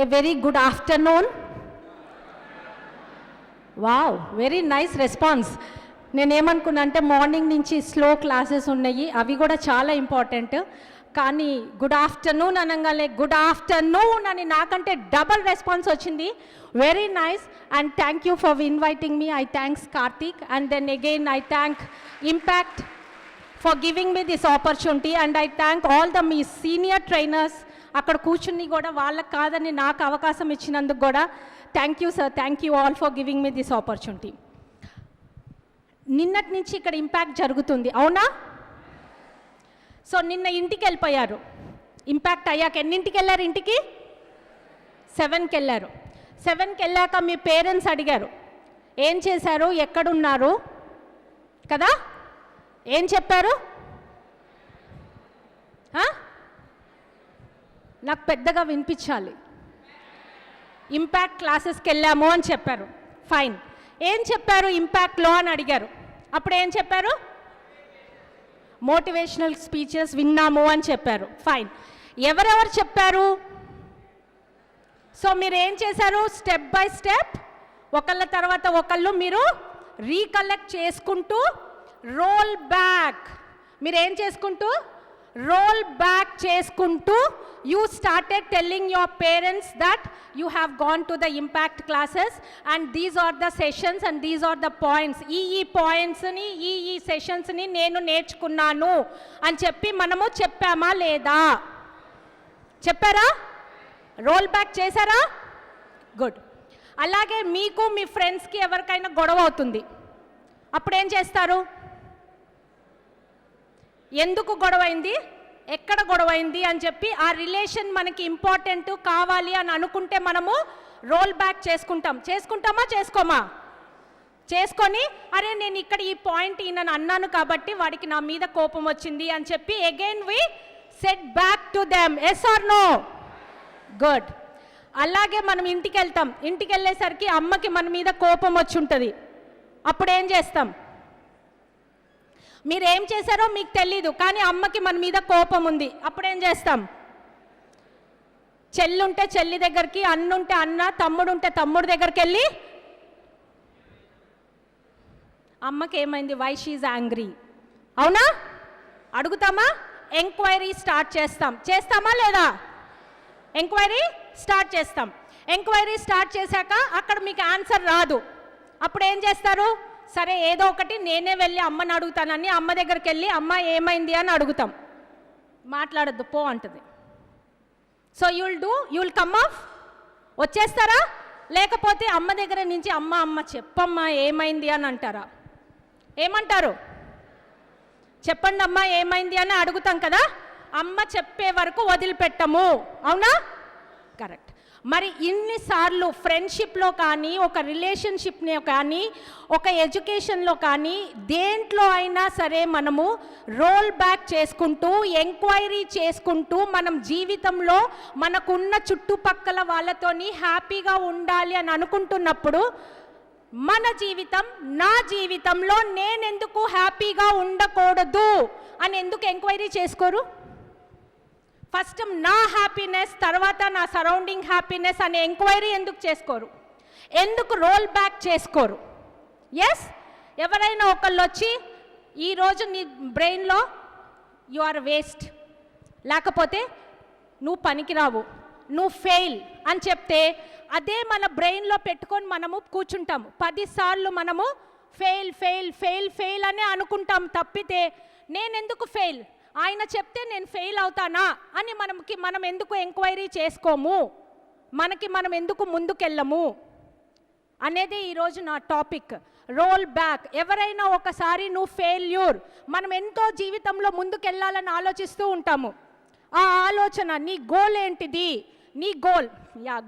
A very good afternoon. Wow, very nice response. నేనేమనుకున్నా అంటే morning నుంచి స్లో క్లాసెస్ ఉన్నాయి, అవి కూడా చాలా ఇంపార్టెంట్. కానీ గుడ్ ఆఫ్టర్నూన్ అనగానే గుడ్ ఆఫ్టర్నూన్ అని నాకంటే డబల్ రెస్పాన్స్ వచ్చింది. Very nice and thank you for inviting me. I thanks Karthik and then again I thank Impact for giving me this opportunity and I thank all the me senior trainers. అక్కడ కూర్చుని కూడా వాళ్ళకి కాదని నాకు అవకాశం ఇచ్చినందుకు కూడా thank you sir, thank you all for giving me this opportunity. నిన్నటి నుంచి ఇక్కడ ఇంపాక్ట్ జరుగుతుంది, అవునా? సో నిన్న ఇంటికి వెళ్ళిపోయారు. ఇంపాక్ట్ అయ్యాక ఎన్నింటికి వెళ్ళారు? ఇంటికి 7కి వెళ్ళారు. 7కి వెళ్ళాక మీ పేరెంట్స్ అడిగారు ఏం చేశారు, ఎక్కడున్నారు కదా, ఏం చెప్పారు? నాకు పెద్దగా వినిపించాలి. ఇంపాక్ట్ క్లాసెస్కి వెళ్ళాము అని చెప్పారు. ఫైన్. ఏం చెప్పారు ఇంపాక్ట్లో అని అడిగారు. అప్పుడు ఏం చెప్పారు? మోటివేషనల్ స్పీచెస్ విన్నాము అని చెప్పారు. ఫైన్. ఎవరెవరు చెప్పారు? సో మీరు ఏం చేశారు? స్టెప్ బై స్టెప్ ఒకళ్ళ తర్వాత ఒకళ్ళు మీరు రీకలెక్ట్ చేసుకుంటూ రోల్ బ్యాక్, మీరేం చేసుకుంటూ రోల్ బ్యాక్ చేసుకుంటూ you started telling your parents that you have gone to the impact classes and these are the sessions and these are the points. ఈ points ni ఈ sessions ni నేను నేర్చుకున్నాను అని చెప్పి మనము చెప్పామా లేదా? చెప్పారా? రోల్ బ్యాక్ చేశారా? గుడ్. అలాగే మీకు మీ ఫ్రెండ్స్కి ఎవరికైనా గొడవ అవుతుంది, అప్పుడు ఏం చేస్తారు? ఎందుకు గొడవైంది, ఎక్కడ గొడవైంది అని చెప్పి ఆ రిలేషన్ మనకి ఇంపార్టెంట్ కావాలి అని అనుకుంటే మనము రోల్ బ్యాక్ చేసుకుంటామా చేసుకోమా? చేసుకొని అరే నేను ఇక్కడ ఈ పాయింట్ ఈయనను అన్నాను కాబట్టి వాడికి నా మీద కోపం వచ్చింది అని చెప్పి again we set back to them. Yes or no? Good. అలాగే మనం ఇంటికి వెళ్తాం, ఇంటికి వెళ్ళేసరికి అమ్మకి మన మీద కోపం వచ్చి ఉంటుంది, అప్పుడు ఏం చేస్తాం? మీరేం చేశారో మీకు తెలీదు, కానీ అమ్మకి మన మీద కోపం ఉంది, అప్పుడేం చేస్తాం? చెల్లుంటే చెల్లి దగ్గరికి, అన్నుంటే అన్న, తమ్ముడు ఉంటే తమ్ముడు దగ్గరికి వెళ్ళి అమ్మకి ఏమైంది, వై షీజ్ యాంగ్రీ, అవునా? అడుగుతామా? ఎంక్వైరీ స్టార్ట్ చేస్తామా లేదా? ఎంక్వైరీ స్టార్ట్ చేస్తాం. ఎంక్వైరీ స్టార్ట్ చేశాక అక్కడ మీకు ఆన్సర్ రాదు, అప్పుడు ఏం చేస్తారు? సరే ఏదో ఒకటి నేనే వెళ్ళి అమ్మని అడుగుతానని అమ్మ దగ్గరికి వెళ్ళి అమ్మ ఏమైంది అని అడుగుతాం. మాట్లాడద్దు పో అంటుంది. So you will come off, వచ్చేస్తారా? లేకపోతే అమ్మ దగ్గర నుంచి అమ్మ చెప్పమ్మా ఏమైంది అని అంటారా? ఏమంటారు? చెప్పండి అమ్మ ఏమైంది అని అడుగుతాం కదా, అమ్మ చెప్పే వరకు వదిలిపెట్టము, అవునా? కరెక్ట్. మరి ఇన్నిసార్లు ఫ్రెండ్షిప్లో కానీ, ఒక రిలేషన్షిప్ని కానీ, ఒక ఎడ్యుకేషన్లో కానీ, దేంట్లో అయినా సరే మనము రోల్ బ్యాక్ చేసుకుంటూ ఎంక్వైరీ చేసుకుంటూ మనం జీవితంలో మనకున్న చుట్టుపక్కల వాళ్ళతోని హ్యాపీగా ఉండాలి అని అనుకుంటున్నప్పుడు మన జీవితం, నా జీవితంలో నేనెందుకు హ్యాపీగా ఉండకూడదు అని ఎందుకు ఎంక్వైరీ చేసుకోరు? ఫస్ట్ నా హ్యాపీనెస్, తర్వాత నా సరౌండింగ్ హ్యాపీనెస్ అనే ఎంక్వైరీ ఎందుకు చేసుకోరు? ఎందుకు రోల్ బ్యాక్ చేసుకోరు? ఎస్, ఎవరైనా ఒకళ్ళు వచ్చి ఈరోజు నీ బ్రెయిన్లో యు ఆర్ వేస్ట్, లేకపోతే నువ్వు పనికిరావు, నువ్వు ఫెయిల్ అని చెప్తే అదే మన బ్రెయిన్లో పెట్టుకొని మనము కూర్చుంటాము. 10 సార్లు మనము ఫెయిల్ ఫెయిల్ ఫెయిల్ ఫెయిల్ అనే అనుకుంటాం తప్పితే నేనెందుకు ఫెయిల్, ఆయన చెప్తే నేను ఫెయిల్ అవుతానా అని మనం ఎందుకు ఎంక్వైరీ చేసుకోము, మనం ఎందుకు ముందుకెళ్ళము అనేది ఈరోజు నా టాపిక్. Roll back. ఎవరైనా ఒకసారి నువ్వు ఫెయిల్యూర్, మనం ఎంతో జీవితంలో ముందుకెళ్ళాలని ఆలోచిస్తూ ఉంటాము. ఆ ఆలోచన, నీ గోల్ ఏంటిది, నీ గోల్,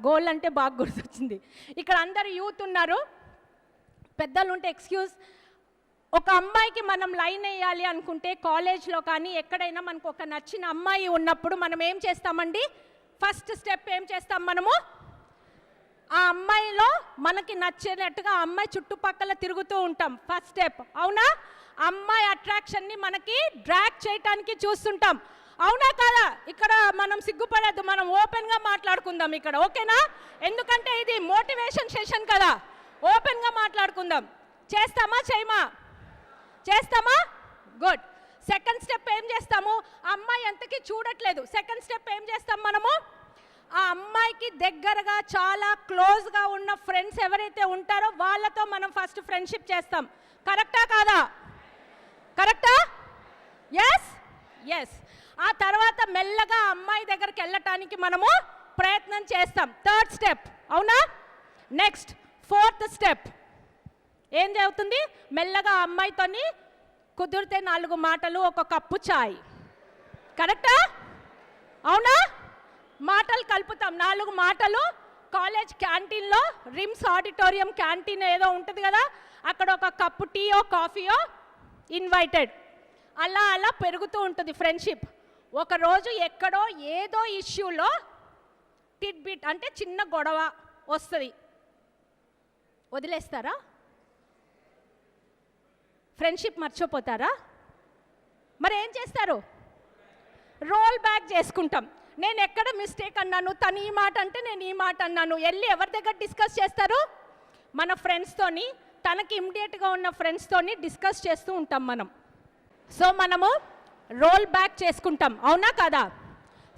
గోల్ అంటే బాగా గుర్తొచ్చింది. ఇక్కడ అందరు యూత్ ఉన్నారు, పెద్దలు ఉంటే ఎక్స్క్యూజ్. ఒక అమ్మాయికి మనం లైన్ వేయాలి అనుకుంటే కాలేజ్లో కానీ ఎక్కడైనా మనకు ఒక నచ్చిన అమ్మాయి ఉన్నప్పుడు మనం ఏం చేస్తామండి? ఫస్ట్ స్టెప్ ఏం చేస్తాం? మనము ఆ అమ్మాయిలో మనకి నచ్చినట్టుగా ఆ అమ్మాయి చుట్టుపక్కల తిరుగుతూ ఉంటాం. ఫస్ట్ స్టెప్, అవునా? అమ్మాయి అట్రాక్షన్ని మనకి డ్రాగ్ చేయటానికి చూస్తుంటాం. అవునా కాదా? ఇక్కడ మనం సిగ్గుపడద్దు, మనం ఓపెన్గా మాట్లాడుకుందాం ఇక్కడ, ఓకేనా? ఎందుకంటే ఇది మోటివేషన్ సెషన్ కదా, ఓపెన్గా మాట్లాడుకుందాం. చేస్తామా చేయమా? చేస్తామా? గుడ్. సెకండ్ స్టెప్ ఏం చేస్తాము? ఆ అమ్మాయి ఎంతకీ చూడట్లేదు. సెకండ్ స్టెప్ ఏం చేస్తాం మనము? ఆ అమ్మాయికి దగ్గరగా చాలా క్లోజ్గా ఉన్న ఫ్రెండ్స్ ఎవరైతే ఉంటారో వాళ్ళతో మనం ఫస్ట్ ఫ్రెండ్షిప్ చేస్తాం. కరెక్టా కాదా? కరెక్టా? Yes yes. ఆ తర్వాత మెల్లగా అమ్మాయి దగ్గరికి వెళ్ళటానికి మనము ప్రయత్నం చేస్తాం. థర్డ్ స్టెప్, అవునా? నెక్స్ట్ ఫోర్త్ స్టెప్ ఏం జరుగుతుంది? మెల్లగా అమ్మాయితోని కుదిరితే 4 మాటలు, ఒక కప్పు చాయ్. కరెక్టా? అవునా? మాటలు కలుపుతాం, 4 మాటలు. కాలేజ్ క్యాంటీన్లో, రిమ్స్ ఆడిటోరియం క్యాంటీన్ ఏదో ఉంటుంది కదా, అక్కడ ఒక కప్పు టీయో కాఫీయో ఇన్వైటెడ్. అలా అలా పెరుగుతూ ఉంటుంది ఫ్రెండ్షిప్. ఒకరోజు ఎక్కడో ఏదో ఇష్యూలో టిట్ బిట్ అంటే చిన్న గొడవ వస్తుంది. వదిలేస్తారా? ఫ్రెండ్షిప్ మర్చిపోతారా? మరి ఏం చేస్తారు? రోల్ బ్యాక్ చేసుకుంటాం. నేను ఎక్కడ మిస్టేక్ అన్నాను, తను ఈ మాట అంటే నేను ఈ మాట అన్నాను, వెళ్ళి ఎవరి దగ్గర డిస్కస్ చేస్తారు? మన ఫ్రెండ్స్తోని, తనకి ఇమ్మీడియట్గా ఉన్న ఫ్రెండ్స్తోని డిస్కస్ చేస్తూ ఉంటాం మనం. సో మనము రోల్ బ్యాక్ చేసుకుంటాం, అవునా కదా?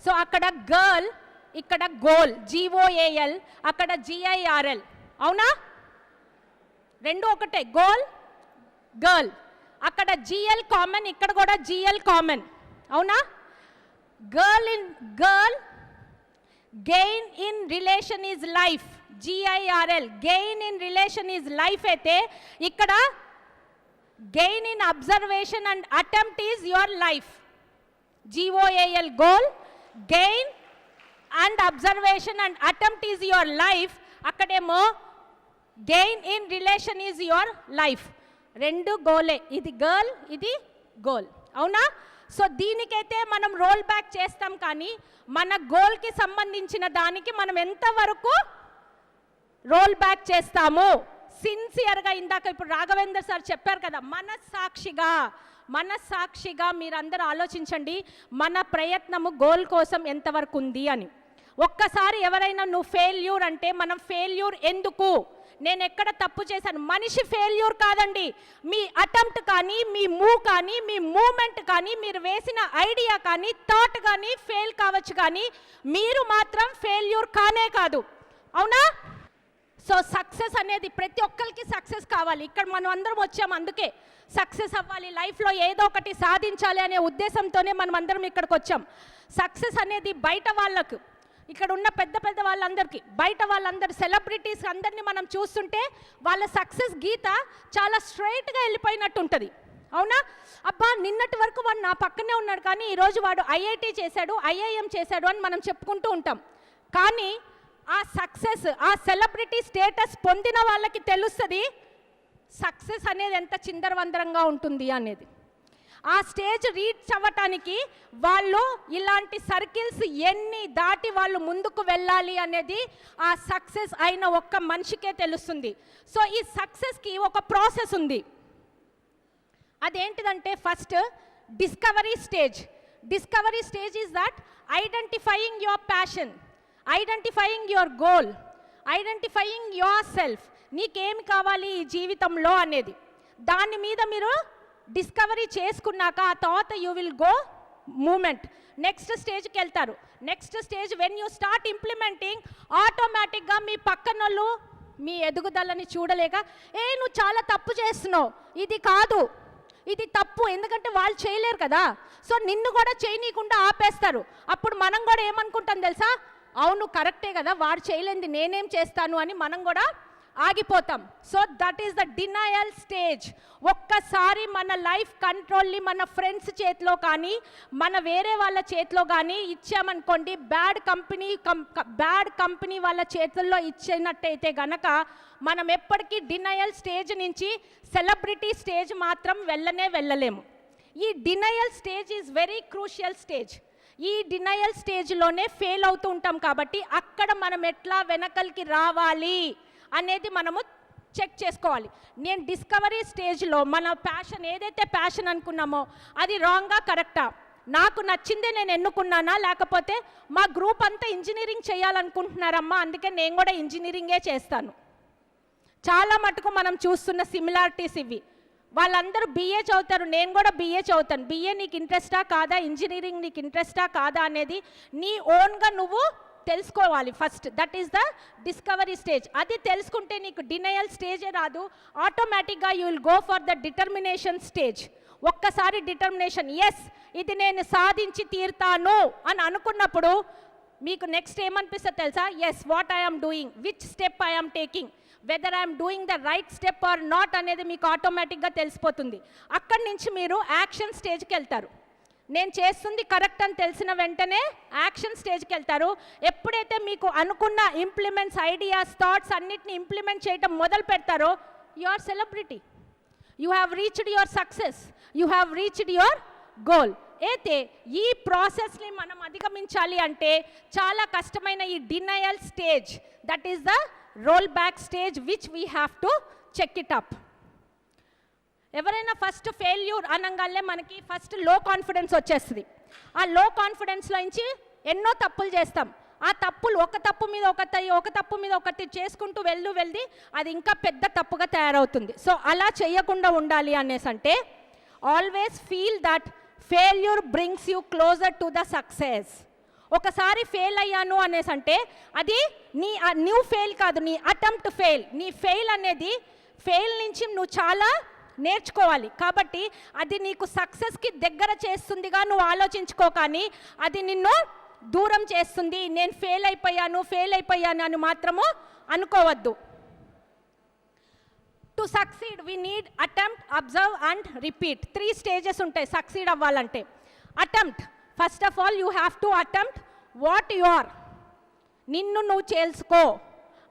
సో అక్కడ గర్ల్, ఇక్కడ గోల్, GOAL, అక్కడ GIRL, అవునా? రెండు ఒకటే, గోల్ గర్ల్. అక్కడ GL కామన్, ఇక్కడ కూడా GL కామన్, అవునా? Girl gain in relation is life, GIRL, gain in relation is life అయితే ఇక్కడ gain in observation and attempt is your life. GOAL goal, gain and observation and attempt is your life. అక్కడేమో gain in relation is your life. రెండు గోలే, ఇది girl, ఇది goal, అవునా? So దీనికైతే మనం రోల్ బ్యాక్ చేస్తాం, కానీ మన గోల్కి సంబంధించిన దానికి మనం ఎంతవరకు రోల్ బ్యాక్ చేస్తాము? సిన్సియర్గా, ఇందాక ఇప్పుడు రాఘవేందర్ సార్ చెప్పారు కదా, మనస్సాక్షిగా మీరందరూ ఆలోచించండి, మన ప్రయత్నము గోల్ కోసం ఎంతవరకు ఉంది అని. ఒక్కసారి ఎవరైనా నువ్వు ఫెయిల్యూర్ అంటే, మనం ఫెయిల్యూర్ ఎందుకు, నేను ఎక్కడ తప్పు చేశాను? మనిషి ఫెయిల్యూర్ కాదండి. మీ అటెంప్ట్ కానీ, మీ మూవ్ కానీ, మీ మూమెంట్ కానీ, మీరు వేసిన ఐడియా కానీ, థాట్ కానీ ఫెయిల్ కావచ్చు, కానీ మీరు మాత్రం ఫెయిల్యూర్ కానే కాదు, అవునా? సో సక్సెస్ అనేది ప్రతి ఒక్కరికి సక్సెస్ కావాలి. ఇక్కడ మనం అందరం వచ్చాము అందుకే, సక్సెస్ అవ్వాలి, లైఫ్లో ఏదో ఒకటి సాధించాలి అనే ఉద్దేశంతోనే మనం అందరం ఇక్కడికి వచ్చాం. సక్సెస్ అనేది బయట వాళ్ళకు, ఇక్కడ ఉన్న పెద్ద పెద్ద వాళ్ళందరికీ, బయట వాళ్ళందరూ సెలబ్రిటీస్ అందరినీ మనం చూస్తుంటే వాళ్ళ సక్సెస్ గీత చాలా స్ట్రైట్గా వెళ్ళిపోయినట్టు ఉంటుంది, అవునా? అబ్బా నిన్నటి వరకు వాడు నా పక్కనే ఉన్నాడు, కానీ ఈరోజు వాడు IIT చేశాడు, IIM చేశాడు అని మనం చెప్పుకుంటూ ఉంటాం. కానీ ఆ సక్సెస్, ఆ సెలబ్రిటీ స్టేటస్ పొందిన వాళ్ళకి తెలుస్తుంది సక్సెస్ అనేది ఎంత చిందరవందరంగా ఉంటుంది అనేది. ఆ స్టేజ్ రీచ్ అవ్వటానికి వాళ్ళు ఇలాంటి సర్కిల్స్ ఎన్ని దాటి వాళ్ళు ముందుకు వెళ్ళాలి అనేది ఆ సక్సెస్ అయిన ఒక్క మనిషికే తెలుస్తుంది. సో ఈ సక్సెస్కి ఒక ప్రాసెస్ ఉంది. అదేంటిదంటే first discovery stage is that identifying your passion, identifying your goal, identifying yourself. నీకేమి కావాలి ఈ జీవితంలో అనేది, దాని మీద మీరు డిస్కవరీ చేసుకున్నాక ఆ తర్వాత you will go movement, next స్టేజ్కి వెళ్తారు. Next stage when you start implementing, ఆటోమేటిక్గా మీ పక్కనోళ్ళు మీ ఎదుగుదలని చూడలేక, నువ్వు చాలా తప్పు చేస్తున్నావు, ఇది కాదు, ఇది తప్పు, ఎందుకంటే వాళ్ళు చేయలేరు కదా, సో నిన్ను కూడా చేయనీయకుండా ఆపేస్తారు. అప్పుడు మనం కూడా ఏమనుకుంటాం తెలుసా, అవును కరెక్టే కదా, వాడు చేయలేంది నేనేం చేస్తాను అని మనం కూడా ఆగిపోతాం. So that is the denial stage. ఒక్కసారి మన లైఫ్ కంట్రోల్ని మన ఫ్రెండ్స్ చేతిలో కానీ, మన వేరే వాళ్ళ చేతిలో కానీ ఇచ్చామనుకోండి, బ్యాడ్ కంపెనీ వాళ్ళ చేతుల్లో ఇచ్చినట్టయితే గనక మనం ఎప్పటికీ డినయల్ స్టేజ్ నుంచి సెలబ్రిటీ స్టేజ్ మాత్రం వెళ్ళలేము. ఈ denial stage is very crucial stage. ఈ డినయల్ స్టేజ్లోనే ఫెయిల్ అవుతూ ఉంటాం, కాబట్టి అక్కడ మనం ఎట్లా వెనకలికి రావాలి అనేది మనము చెక్ చేసుకోవాలి. నేను డిస్కవరీ స్టేజ్లో మన ప్యాషన్ ఏదైతే ప్యాషన్ అనుకున్నామో అది రాంగా కరెక్టా, నాకు నచ్చిందే నేను ఎన్నుకున్నానా, లేకపోతే మా గ్రూప్ అంతా ఇంజనీరింగ్ చేయాలనుకుంటున్నారమ్మా, అందుకే నేను కూడా ఇంజనీరింగే చేస్తాను. చాలా మటుకు మనం చూస్తున్న సిమిలారిటీస్ ఇవి. వాళ్ళందరూ BA చదువుతారు, నేను కూడా BA చదువుతాను. BA నీకు ఇంట్రెస్టా కాదా, ఇంజనీరింగ్ నీకు ఇంట్రెస్టా కాదా అనేది నీ ఓన్గా నువ్వు తెలుసుకోవాలి first. That is the discovery stage. అది తెలుసుకుంటే నీకు డినయల్ స్టేజే రాదు, ఆటోమేటిక్గా you will go for the determination stage. ఒక్కసారి డిటర్మినేషన్, ఎస్ ఇది నేను సాధించి తీరుతాను అని అనుకున్నప్పుడు మీకు నెక్స్ట్ ఏమనిపిస్తుంది తెలుసా? Yes what I'm doing, which step I'm taking, whether I'm doing the right step or not అనేది మీకు ఆటోమేటిక్గా తెలిసిపోతుంది. అక్కడి నుంచి మీరు యాక్షన్ స్టేజ్కి వెళ్తారు. నేను చేస్తుంది కరెక్ట్ అని తెలిసిన వెంటనే యాక్షన్ స్టేజ్కి వెళ్తారు. ఎప్పుడైతే మీకు అనుకున్న ఇంప్లిమెంట్స్, ఐడియాస్, థాట్స్ అన్నిటిని ఇంప్లిమెంట్ చేయడం మొదలు పెడతారో you are celebrity. You have reached your success, you have reached your goal. అయితే ఈ ప్రాసెస్ని మనం అధిగమించాలి అంటే చాలా కష్టమైన ఈ denial stage, that is the roll back stage which we have to check it up. ఎవరైనా ఫస్ట్ ఫెయిల్యూర్ అనగానే మనకి ఫస్ట్ లో కాన్ఫిడెన్స్ వచ్చేస్తుంది. ఆ లో కాన్ఫిడెన్స్లో నుంచి ఎన్నో తప్పులు చేస్తాం. ఆ తప్పులు ఒక తప్పు మీద ఒక తప్పు మీద ఒకటి చేసుకుంటూ వెళ్ళి అది ఇంకా పెద్ద తప్పుగా తయారవుతుంది. సో అలా చేయకుండా ఉండాలి అనేసి అంటే always feel that failure brings you closer to the success. ఒకసారి ఫెయిల్ అయ్యాను అనేసి అంటే అది నువ్వు ఫెయిల్ కాదు, నీ అటెంప్ట్ ఫెయిల్. నీ ఫెయిల్ అనేది ఫెయిల్ నుంచి నువ్వు చాలా నేర్చుకోవాలి. కాబట్టి అది నీకు సక్సెస్కి దగ్గర చేస్తుందిగా నువ్వు ఆలోచించుకో, కానీ అది నిన్ను దూరం చేస్తుంది. నేను ఫెయిల్ అయిపోయాను అని మాత్రము అనుకోవద్దు. To succeed we need attempt, observe and repeat. 3 stages ఉంటాయి సక్సీడ్ అవ్వాలంటే. Attempt, first of all you have to attempt what you are. నిన్ను నువ్వు తెలుసుకో.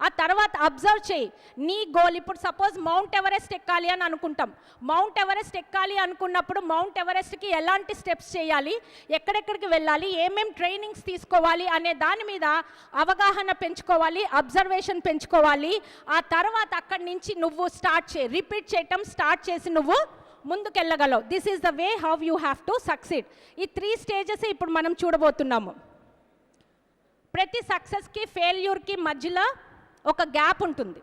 ఆ తర్వాత అబ్జర్వ్ చేయి నీ గోల్. ఇప్పుడు సపోజ్ మౌంట్ ఎవరెస్ట్ ఎక్కాలి అని అనుకుంటాం. మౌంట్ ఎవరెస్ట్ ఎక్కాలి అనుకున్నప్పుడు మౌంట్ ఎవరెస్ట్కి ఎలాంటి స్టెప్స్ చేయాలి, ఎక్కడెక్కడికి వెళ్ళాలి, ఏమేం ట్రైనింగ్స్ తీసుకోవాలి అనే దాని మీద అవగాహన పెంచుకోవాలి, అబ్జర్వేషన్ పెంచుకోవాలి. ఆ తర్వాత అక్కడి నుంచి నువ్వు రిపీట్ చేయటం స్టార్ట్ చేసి నువ్వు ముందుకెళ్ళగలవు. This is the way how you have to succeed. ఈ 3 స్టేజెస్ ఇప్పుడు మనం చూడబోతున్నాము. ప్రతి సక్సెస్కి ఫెయిల్యూర్కి మధ్యలో ఒక గ్యాప్ ఉంటుంది.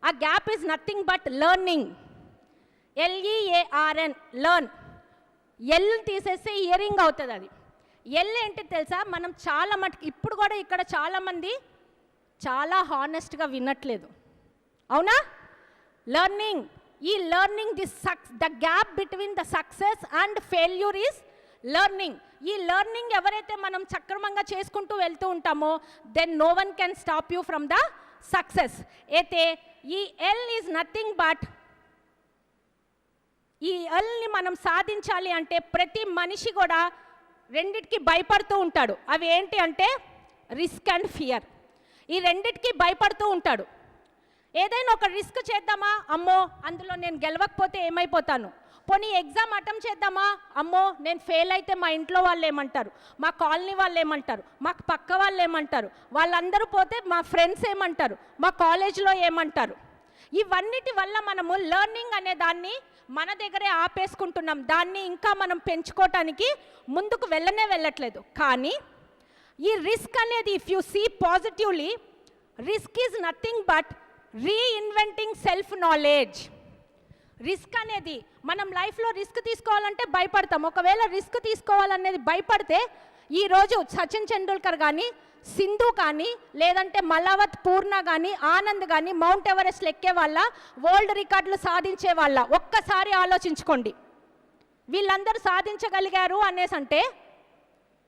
ఆ gap is nothing but learning. LEARN, learn. L తీసేస్తే ఇయరింగ్ అవుతుంది. అది ఎల్ ఏంటి తెలుసా? మనం చాలా మటుకు ఇప్పుడు కూడా ఇక్కడ చాలామంది చాలా హానెస్ట్గా వినట్లేదు, అవునా? లెర్నింగ్. ఈ learning the gap between the success and failure is learning. ఈ లెర్నింగ్ ఎవరైతే మనం సక్రమంగా చేసుకుంటూ వెళ్తూ ఉంటామో then no one can stop you from the success. అయితే ఈ ఎల్ ఈజ్ నథింగ్ బట్, ఈ ఎల్ని మనం సాధించాలి అంటే ప్రతి మనిషి కూడా రెండిటికి భయపడుతూ ఉంటాడు. అవి ఏంటి అంటే రిస్క్ అండ్ ఫియర్. ఈ రెండిటికి భయపడుతూ ఉంటాడు. ఏదైనా ఒక రిస్క్ చేద్దామా, అమ్మో అందులో నేను గెలవకపోతే ఏమైపోతాను. పోనీ ఎగ్జామ్ అటెంప్ట్ చేద్దామా, అమ్మో నేను ఫెయిల్ అయితే మా ఇంట్లో వాళ్ళు ఏమంటారు, మా కాలనీ వాళ్ళు ఏమంటారు, మాకు పక్క వాళ్ళు ఏమంటారు, వాళ్ళందరూ పోతే మా ఫ్రెండ్స్ ఏమంటారు, మా కాలేజీలో ఏమంటారు. ఇవన్నిటి వల్ల మనము లెర్నింగ్ అనే దాన్ని మన దగ్గరే ఆపేసుకుంటున్నాం. దాన్ని ఇంకా మనం పెంచుకోవటానికి ముందుకు వెళ్ళట్లేదు. కానీ ఈ రిస్క్ అనేది if you see positively, risk is nothing but reinventing self knowledge. Risk అనేది మనం లైఫ్లో రిస్క్ తీసుకోవాలంటే భయపడతాం. ఒకవేళ రిస్క్ తీసుకోవాలనేది భయపడితే ఈరోజు సచిన్ టెండూల్కర్ కానీ, సింధు కానీ, లేదంటే మలావత్ పూర్ణ కానీ, ఆనంద్ కానీ మౌంట్ ఎవరెస్ట్ ఎక్కే వాళ్ళ, వరల్డ్ రికార్డులు సాధించే వాళ్ళ ఒక్కసారి ఆలోచించుకోండి. వీళ్ళందరూ సాధించగలిగారు అనేసి అంటే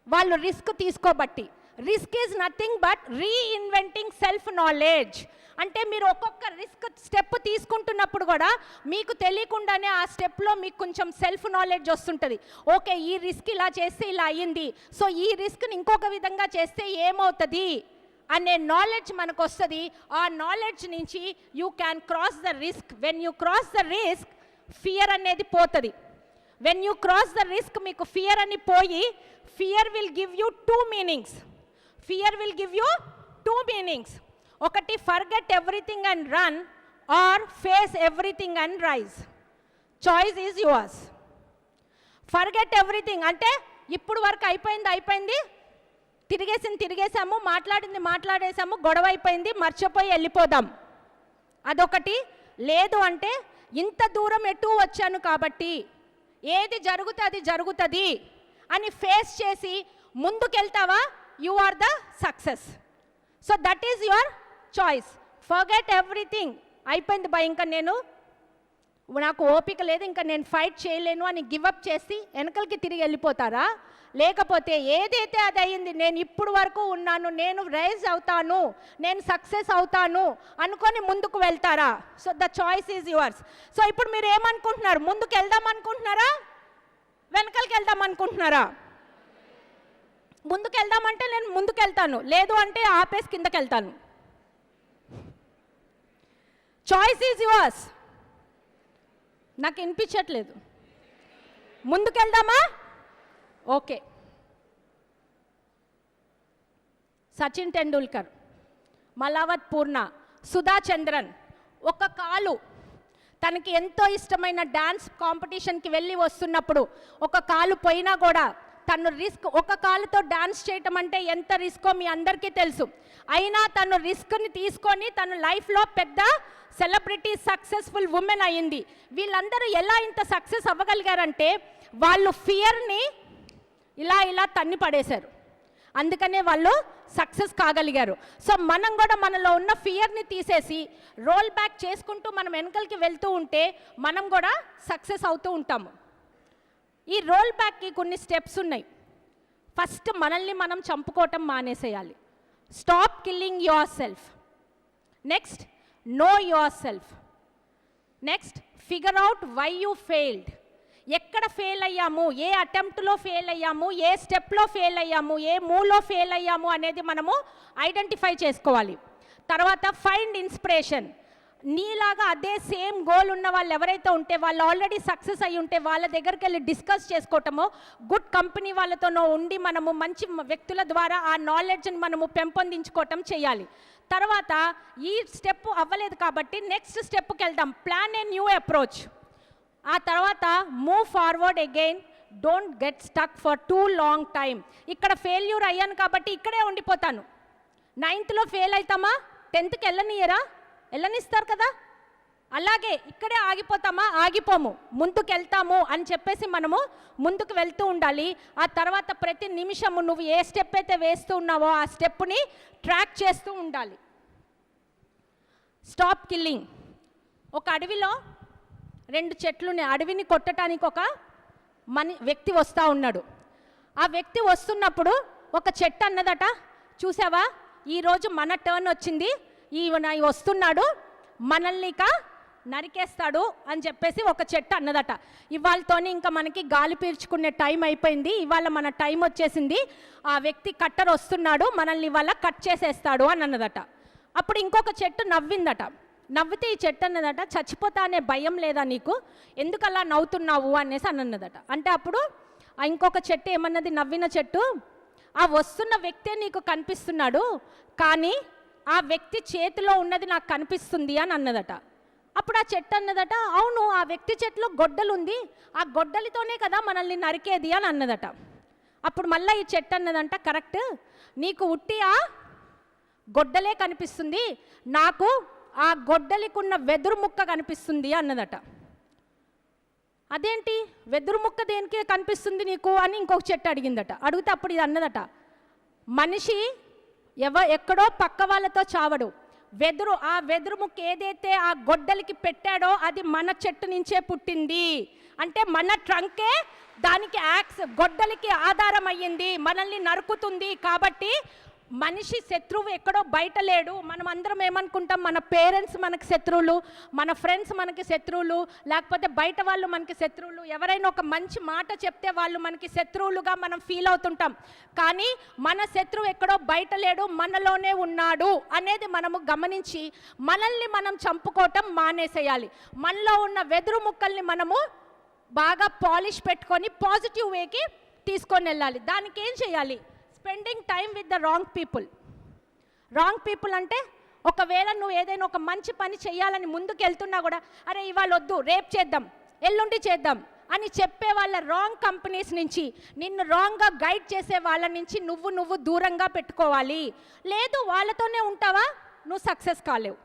వాళ్ళు రిస్క్ తీసుకోబట్టి. Risk is nothing but reinventing self knowledge. అంటే మీరు ఒక్కొక్క రిస్క్ స్టెప్ తీసుకుంటున్నప్పుడు కూడా మీకు తెలియకుండానే ఆ స్టెప్లో మీకు కొంచెం సెల్ఫ్ నాలెడ్జ్ వస్తుంటుంది. ఓకే ఈ రిస్క్ ఇలా చేస్తే ఇలా అయ్యింది, సో ఈ రిస్క్ని ఇంకొక విధంగా చేస్తే ఏమవుతుంది అనే నాలెడ్జ్ మనకు వస్తుంది. ఆ నాలెడ్జ్ నుంచి you can cross the risk. When you cross the risk fear అనేది పోతుంది. When you cross the risk మీకు ఫియర్ అని పోయి, fear will give you 2 meanings. Fear will give you 2 meanings. ఒకటి forget everything and run, or face everything and rise. Choice is yours. Forget everything అంటే ఇప్పుడు వరకు అయిపోయింది, తిరిగేసాము, మాట్లాడేసాము, గొడవ అయిపోయింది, మర్చిపోయి వెళ్ళిపోదాం. అదొకటి. లేదు అంటే ఇంత దూరం ఎటు వచ్చాను కాబట్టి ఏది జరుగుతుంది అని ఫేస్ చేసి ముందుకెళ్తావా, you are the success. So that is your choice. Forget everything. అయిపోయింది బా, ఇంకా నాకు ఓపిక లేదు, ఇంకా నేను ఫైట్ చేయలేను అని గివప్ చేసి వెనకలికి తిరిగి వెళ్ళిపోతారా? లేకపోతే ఏదైతే అది అయ్యింది, నేను ఇప్పుడు వరకు ఉన్నాను, నేను రైజ్ అవుతాను, నేను సక్సెస్ అవుతాను అనుకొని ముందుకు వెళ్తారా? So the choice is yours. So ఇప్పుడు మీరు ఏమనుకుంటున్నారు? ముందుకు వెళ్దాం అనుకుంటున్నారా, వెనకలికి వెళ్దాం అనుకుంటున్నారా? ముందుకు వెళ్దామంటే నేను ముందుకు వెళ్తాను, లేదు అంటే ఆపేసి కిందకి వెళ్తాను. Choice is yours. నాకు వినిపించట్లేదు. ముందుకెళ్దామా? ఓకే. సచిన్ టెండూల్కర్, మలావత్ పూర్ణ, సుధా చంద్రన్ ఒక కాలు తనకి ఎంతో ఇష్టమైన డ్యాన్స్ కాంపిటీషన్కి వెళ్ళి వస్తున్నప్పుడు ఒక కాలు పోయినా కూడా తను ఒక కాలుతో డ్యాన్స్ చేయటం అంటే ఎంత రిస్కో మీ అందరికీ తెలుసు. అయినా తను రిస్క్ని తీసుకొని తను లైఫ్లో పెద్ద సెలబ్రిటీ సక్సెస్ఫుల్ ఉమెన్ అయ్యింది. వీళ్ళందరూ ఎలా ఇంత సక్సెస్ అవ్వగలిగారంటే వాళ్ళు ఫియర్ని ఇలా తన్ని పడేశారు, అందుకనే వాళ్ళు సక్సెస్ కాగలిగారు. సో మనం కూడా మనలో ఉన్న ఫియర్ని తీసేసి రోల్ బ్యాక్ చేసుకుంటూ మనం వెనకలికి వెళ్తూ ఉంటే మనం కూడా సక్సెస్ అవుతూ ఉంటాము. ఈ రోల్ బ్యాక్కి కొన్ని స్టెప్స్ ఉన్నాయి. ఫస్ట్ మనల్ని మనం చంపుకోవటం మానేసేయాలి. Stop killing yourself. Next, know yourself. Next, figure out why you failed. ఎక్కడ ఫెయిల్ అయ్యాము, ఏ అటెంప్ట్లో ఫెయిల్ అయ్యాము, ఏ స్టెప్లో ఫెయిల్ అయ్యాము, ఏ మూవ్లో ఫెయిల్ అయ్యాము అనేది మనము ఐడెంటిఫై చేసుకోవాలి. తర్వాత ఫైండ్ ఇన్స్పిరేషన్. నీలాగా అదే సేమ్ గోల్ ఉన్న వాళ్ళు ఎవరైతే ఉంటే వాళ్ళు ఆల్రెడీ సక్సెస్ అయ్యి ఉంటే వాళ్ళ దగ్గరికి వెళ్ళి డిస్కస్ చేసుకోవటము, గుడ్ కంపెనీ వాళ్ళతోనో ఉండి మనము మంచి వ్యక్తుల ద్వారా ఆ నాలెడ్జ్ని మనము పెంపొందించుకోవటం చేయాలి. తర్వాత ఈ స్టెప్ అవ్వలేదు కాబట్టి నెక్స్ట్ స్టెప్కి వెళ్దాం. Plan a new approach. ఆ తర్వాత move forward again. Don't get stuck for two long time. ఇక్కడ ఫెయిల్యూర్ అయ్యాను కాబట్టి ఇక్కడే ఉండిపోతాను. 9th ఫెయిల్ అవుతామా, 10th వెళ్ళనిస్తారు కదా, అలాగే ఇక్కడే ఆగిపోతామా? ఆగిపోము, ముందుకు వెళ్తాము అని చెప్పేసి మనము ముందుకు వెళ్తూ ఉండాలి. ఆ తర్వాత ప్రతి నిమిషము నువ్వు ఏ స్టెప్ అయితే వేస్తూ ఉన్నావో ఆ స్టెప్ని ట్రాక్ చేస్తూ ఉండాలి. Stop killing. ఒక అడవిలో 2 చెట్లుని, అడవిని కొట్టడానికి ఒక వ్యక్తి వస్తూ ఉన్నాడు. ఆ వ్యక్తి వస్తున్నప్పుడు ఒక చెట్టు అన్నదట, చూసావా ఈరోజు మన టర్న్ వచ్చింది, ఈయన వస్తున్నాడు, మనల్ని ఇక నరికేస్తాడు అని చెప్పేసి ఒక చెట్టు అన్నదట. ఇవాళతోనే ఇంకా మనకి గాలి పీల్చుకునే టైం అయిపోయింది, ఇవాళ మన టైం వచ్చేసింది, ఆ వ్యక్తి కట్టర్ వస్తున్నాడు, మనల్ని ఇవాళ కట్ చేసేస్తాడు అని అన్నదట. అప్పుడు ఇంకొక చెట్టు నవ్విందట. నవ్వితే ఈ చెట్టు అన్నదట, చచ్చిపోతా అనే భయం లేదా నీకు, ఎందుకు అలా నవ్వుతున్నావు అనేసి అన్నదట. అంటే అప్పుడు ఇంకొక చెట్టు ఏమన్నది, నవ్విన చెట్టు, ఆ వస్తున్న వ్యక్తే నీకు కనిపిస్తున్నాడు కానీ ఆ వ్యక్తి చేతిలో ఉన్నది నాకు కనిపిస్తుంది అని అన్నదట. అప్పుడు ఆ చెట్టు అన్నదట, అవును ఆ వ్యక్తి చేతిలో గొడ్డలు ఉంది, ఆ గొడ్డలితోనే కదా మనల్ని నరికేది అని అన్నదట. అప్పుడు మళ్ళీ ఈ చెట్టు అన్నదంట, కరెక్ట్, నీకు ఉట్టి ఆ గొడ్డలే కనిపిస్తుంది, నాకు ఆ గొడ్డలికున్న వెదురు ముక్క కనిపిస్తుంది అన్నదట. అదేంటి వెదురు ముక్క దేనికి కనిపిస్తుంది నీకు అని ఇంకొక చెట్టు అడిగిందట. అడిగితే అప్పుడు ఇది అన్నదట, మనిషి ఎక్కడో పక్క వాళ్ళతో చావడు, ఆ వెదురు ముక్క ఏదైతే ఆ గొడ్డలికి పెట్టాడో అది మన చెట్టు నుంచే పుట్టింది, అంటే మన ట్రంకే దానికి గొడ్డలికి ఆధారం అయ్యింది, మనల్ని నరుకుతుంది. కాబట్టి మనిషి శత్రువు ఎక్కడో బయట లేడు. మనం అందరం ఏమనుకుంటాం, మన పేరెంట్స్ మనకి శత్రువులు, మన ఫ్రెండ్స్ మనకి శత్రువులు, లేకపోతే బయట వాళ్ళు మనకి శత్రువులు, ఎవరైనా ఒక మంచి మాట చెప్తే వాళ్ళు మనకి శత్రువులుగా మనం ఫీల్ అవుతుంటాం. కానీ మన శత్రువు ఎక్కడో బయట లేడు, మనలోనే ఉన్నాడు అనేది మనము గమనించి మనల్ని మనం చంపుకోవటం మానేసేయాలి. మనలో ఉన్న వెదురు ముక్కల్ని మనము బాగా పాలిష్ పెట్టుకొని పాజిటివ్ వేకి తీసుకొని వెళ్ళాలి. దానికి ఏం చేయాలి, spending time with the wrong people. Wrong people అంటే ఒకవేళ నువ్వు ఏదైనా ఒక మంచి పని చేయాలని ముందుకు వెళ్తున్నా కూడా, అరే ఇవాళ వద్దు రేపు చేద్దాం, ఎల్లుండి చేద్దాం అని చెప్పే వాళ్ళ రాంగ్ కంపెనీస్ నుంచి, నిన్ను రాంగ్గా గైడ్ చేసే వాళ్ళ నుంచి నువ్వు దూరంగా పెట్టుకోవాలి. లేదు వాళ్ళతోనే ఉంటావా, నువ్వు సక్సెస్ కాలేవు.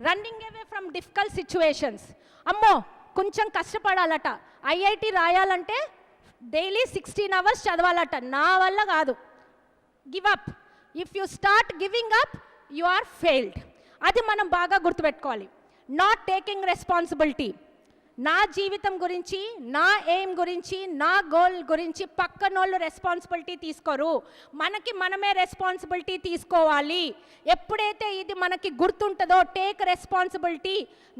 Running away from difficult situations. అమ్మో కొంచెం కష్టపడాలట, ఐఐటి రాయాలంటే డైలీ 16 hours చదవాలట, నా వల్ల కాదు. Give up. If you start giving up you are failed. అది మనం బాగా గుర్తుపెట్టుకోవాలి. Not taking responsibility. నా జీవితం గురించి, నా ఎయిమ్ గురించి, నా గోల్ గురించి పక్కనోళ్ళు రెస్పాన్సిబిలిటీ తీసుకోరు, మనమే రెస్పాన్సిబిలిటీ తీసుకోవాలి. ఎప్పుడైతే ఇది మనకి గుర్తుంటుందో, టేక్ రెస్పాన్సిబిలిటీ,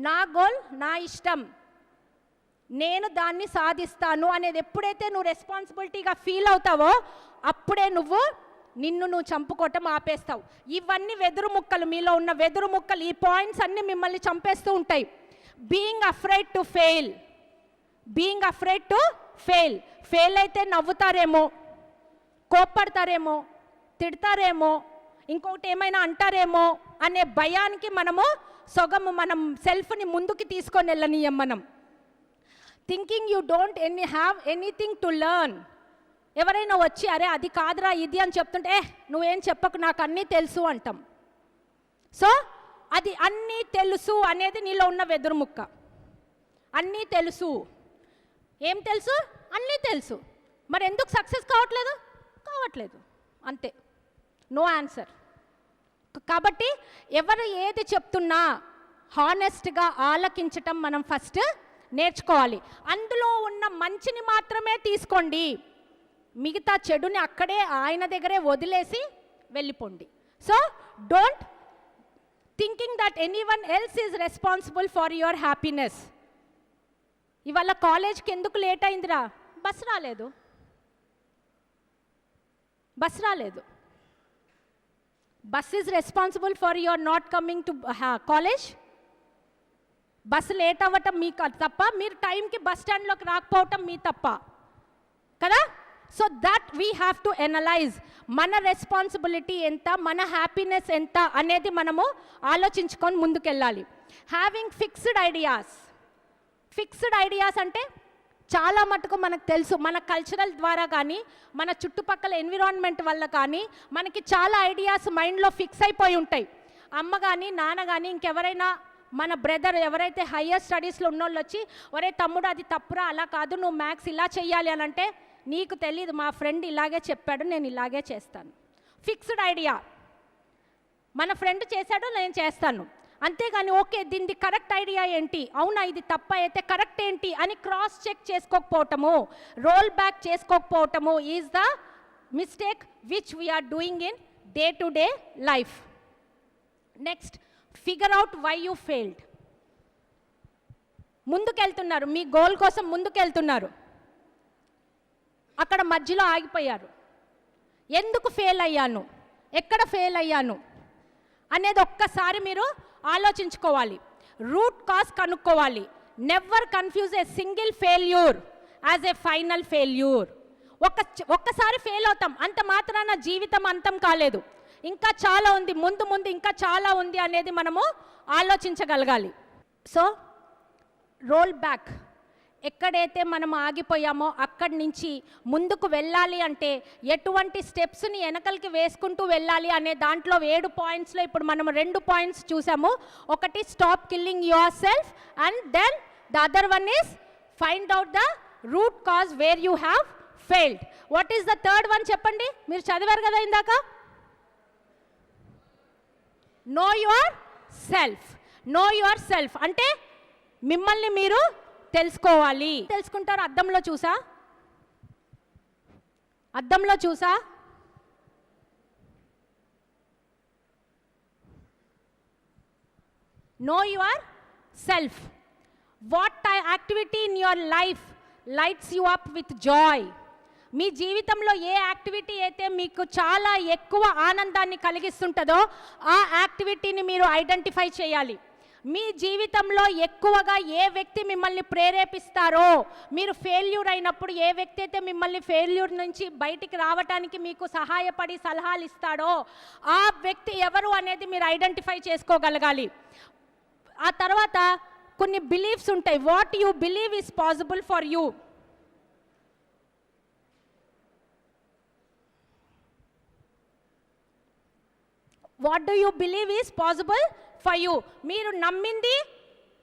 నా గోల్ నా ఇష్టం, నేను దాన్ని సాధిస్తాను అనేది ఎప్పుడైతే నువ్వు రెస్పాన్సిబిలిటీగా ఫీల్ అవుతావో అప్పుడే నిన్ను చంపుకోవటం ఆపేస్తావు. ఇవన్నీ వెదురు ముక్కలు, మీలో ఉన్న వెదురు ముక్కలు, ఈ పాయింట్స్ అన్నీ మిమ్మల్ని చంపేస్తూ ఉంటాయి. Being afraid to fail. Being afraid to fail. Fail అయితే నవ్వుతారేమో, కోప్పడతారేమో, తిడతారేమో, ఇంకొకటి ఏమైనా అంటారేమో అనే భయానికి మనం సెల్ఫ్ని ముందుకి తీసుకొని వెళ్ళనీయం. మనం thinking you don't have anything to learn. ఎవరైనా వచ్చి అరే అది కాదురా ఇది అని చెప్తుంటే నువ్వేం చెప్పకు, నాకు అన్నీ తెలుసు అంటాం. సో అది అన్నీ తెలుసు అనేది నీలో ఉన్న వెదురు ముక్క. అన్నీ తెలుసు. ఏం తెలుసు? అన్నీ తెలుసు. మరి ఎందుకు సక్సెస్ కావట్లేదు అంతే. No answer. కాబట్టి ఎవరు ఏది చెప్తున్నా హానెస్ట్గా ఆలకించటం మనం ఫస్ట్ నేర్చుకోవాలి. అందులో ఉన్న మంచిని మాత్రమే తీసుకోండి, మిగతా చెడుని అక్కడే ఆయన దగ్గరే వదిలేసి వెళ్ళిపోండి. So don't thinking that anyone else is responsible for your happiness. ఇవాళ కాలేజ్కి ఎందుకు లేట్ అయిందిరా? బస్ రాలేదు. Bus is responsible for your not coming to college. Bus late అవ్వటం మీకు తప్ప, మీరు టైంకి బస్ స్టాండ్లోకి రాకపోవటం మీ తప్ప కదా. So that we have to analyse. మన రెస్పాన్సిబిలిటీ ఎంత, మన హ్యాపీనెస్ ఎంత అనేది మనము ఆలోచించుకొని ముందుకెళ్ళాలి. Having fixed ideas. Fixed ideas అంటే చాలా మటుకు మనకు తెలుసు, మన కల్చరల్ ద్వారా కానీ, మన చుట్టుపక్కల ఎన్విరాన్మెంట్ వల్ల కానీ మనకి చాలా ఐడియాస్ మైండ్లో ఫిక్స్ అయిపోయి ఉంటాయి. అమ్మ కానీ, నాన్న కానీ, ఇంకెవరైనా మన బ్రదర్ ఎవరైతే హయ్యర్ స్టడీస్లో ఉన్నోళ్ళు వచ్చి ఒరే తమ్ముడు అది తప్పురా, అలా కాదు, నువ్వు మ్యాథ్స్ ఇలా చెయ్యాలి అని అంటే నీకు తెలియదు, మా ఫ్రెండ్ ఇలాగే చెప్పాడు నేను ఇలాగే చేస్తాను. Fixed idea. మన ఫ్రెండ్ చేశాడు నేను చేస్తాను, అంతేగాని ఓకే దీనిది కరెక్ట్ ఐడియా ఏంటి, అవునా ఇది తప్ప అయితే కరెక్ట్ ఏంటి అని క్రాస్ చెక్ చేసుకోకపోవటము, రోల్ బ్యాక్ చేసుకోకపోవటము is the mistake which we're doing in day to day life. Next, figure out why you failed. ముందుకెళ్తున్నారు, మీ గోల్ కోసం ముందుకెళ్తున్నారు, అక్కడ మధ్యలో ఆగిపోయారు. ఎందుకు ఫెయిల్ అయ్యాను, ఎక్కడ ఫెయిల్ అయ్యాను అనేది ఒక్కసారి మీరు ఆలోచించుకోవాలి. రూట్ కాజ్ కనుక్కోవాలి. Never confuse a single failure as a final failure. ఒక్కసారి ఫెయిల్ అవుతాం, అంత మాత్రాన జీవితం అంతం కాలేదు, ఇంకా చాలా ఉంది, ముందు ఇంకా చాలా ఉంది అనేది మనము ఆలోచించగలగాలి. So roll back. ఎక్కడైతే మనం ఆగిపోయామో అక్కడి నుంచి ముందుకు వెళ్ళాలి అంటే ఎటువంటి స్టెప్స్ని వెనకలికి వేసుకుంటూ వెళ్ళాలి అనే దాంట్లో 7 పాయింట్స్లో ఇప్పుడు మనం 2 పాయింట్స్ చూసాము. ఒకటి stop killing yourself and then the other one is find out the root cause where you have failed. What is the third one చెప్పండి, మీరు చదివారు కదా ఇందాక. Know yourself. Know yourself అంటే మిమ్మల్ని మీరు తెలుసుకోవాలి. తెలుసుకుంటారు అద్దంలో చూసా know yourself. What activity in your life lights you up with joy. మీ జీవితంలో ఏ యాక్టివిటీ అయితే మీకు చాలా ఎక్కువ ఆనందాన్ని కలిగిస్తుంటుందో ఆ యాక్టివిటీని మీరు ఐడెంటిఫై చేయాలి. మీ జీవితంలో ఎక్కువగా ఏ వ్యక్తి మిమ్మల్ని ప్రేరేపిస్తారో, మీరు ఫెయిల్యూర్ అయినప్పుడు ఏ వ్యక్తి అయితే మిమ్మల్ని ఫెయిల్యూర్ నుంచి బయటికి రావడానికి మీకు సహాయపడి సలహాలు ఇస్తాడో ఆ వ్యక్తి ఎవరు అనేది మీరు ఐడెంటిఫై చేసుకోగలగాలి. ఆ తర్వాత కొన్ని బిలీఫ్స్ ఉంటాయి. What you believe is possible for you. What do you believe is possible for you. మీరు నమ్మింది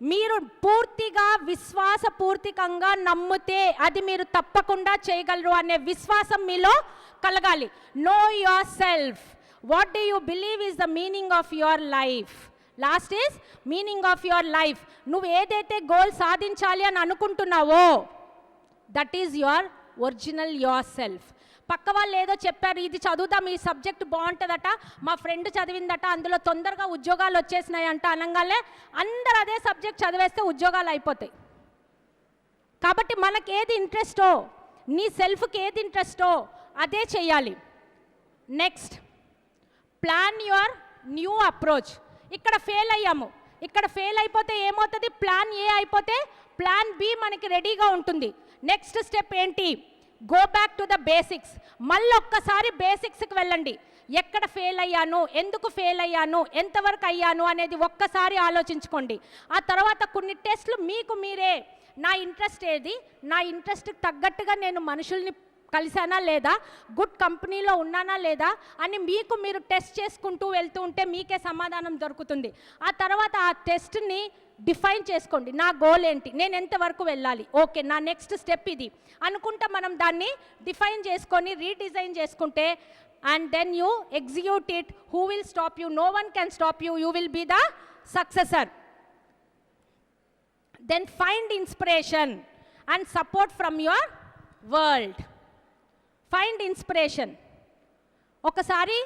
మీరు పూర్తిగా విశ్వాసపూర్తికంగా నమ్మితే అది మీరు తప్పకుండా చేయగలరు అనే విశ్వాసం మీలో కలగాలి. Know yourself. What do you believe is the meaning of your life. Last is meaning of your life. నువ్వు ఏదైతే గోల్ సాధించాలి అని అనుకుంటున్నావో that is your original yourself. పక్క వాళ్ళు ఏదో చెప్పారు, ఇది చదువుదాం, ఈ సబ్జెక్ట్ బాగుంటుందట, మా ఫ్రెండ్ చదివిందట, అందులో తొందరగా ఉద్యోగాలు వచ్చేసినాయంట అనగానే అందరు అదే సబ్జెక్ట్ చదివేస్తే ఉద్యోగాలు అయిపోతాయి. కాబట్టి మనకి ఏది ఇంట్రెస్టో, నీ సెల్ఫ్కి ఏది ఇంట్రెస్టో అదే చెయ్యాలి. Next, plan your new approach. ఇక్కడ ఫెయిల్ అయ్యాము, ఇక్కడ ఫెయిల్ అయిపోతే ఏమవుతుంది, ప్లాన్ ఏ అయిపోతే ప్లాన్ బి మనకి రెడీగా ఉంటుంది. నెక్స్ట్ స్టెప్ ఏంటి, go back to the basics. మళ్ళీ ఒక్కసారి బేసిక్స్కి వెళ్ళండి. ఎక్కడ ఫెయిల్ అయ్యాను, ఎందుకు ఫెయిల్ అయ్యాను, ఎంతవరకు అయ్యాను అనేది ఒక్కసారి ఆలోచించుకోండి. ఆ తర్వాత కొన్ని టెస్ట్లు మీకు మీరే, నా ఇంట్రెస్ట్ ఏది, నా ఇంట్రెస్ట్కి తగ్గట్టుగా నేను మనుషుల్ని కలిసానా లేదా, గుడ్ కంపెనీలో ఉన్నానా లేదా అని మీకు మీరు టెస్ట్ చేసుకుంటూ వెళ్తూ ఉంటే మీకే సమాధానం దొరుకుతుంది. ఆ తర్వాత ఆ టెస్ట్ని డిఫైన్ చేసుకోండి. నా గోల్ ఏంటి, నేను ఎంతవరకు వెళ్ళాలి, ఓకే నా నెక్స్ట్ స్టెప్ ఇది అనుకుంటా మనం దాన్ని డిఫైన్ చేసుకొని రీడిజైన్ చేసుకుంటే and then you execute it. Who will stop you? No one can stop you. You will be the successor. Then find inspiration and support from your world. Find inspiration. ఒకసారి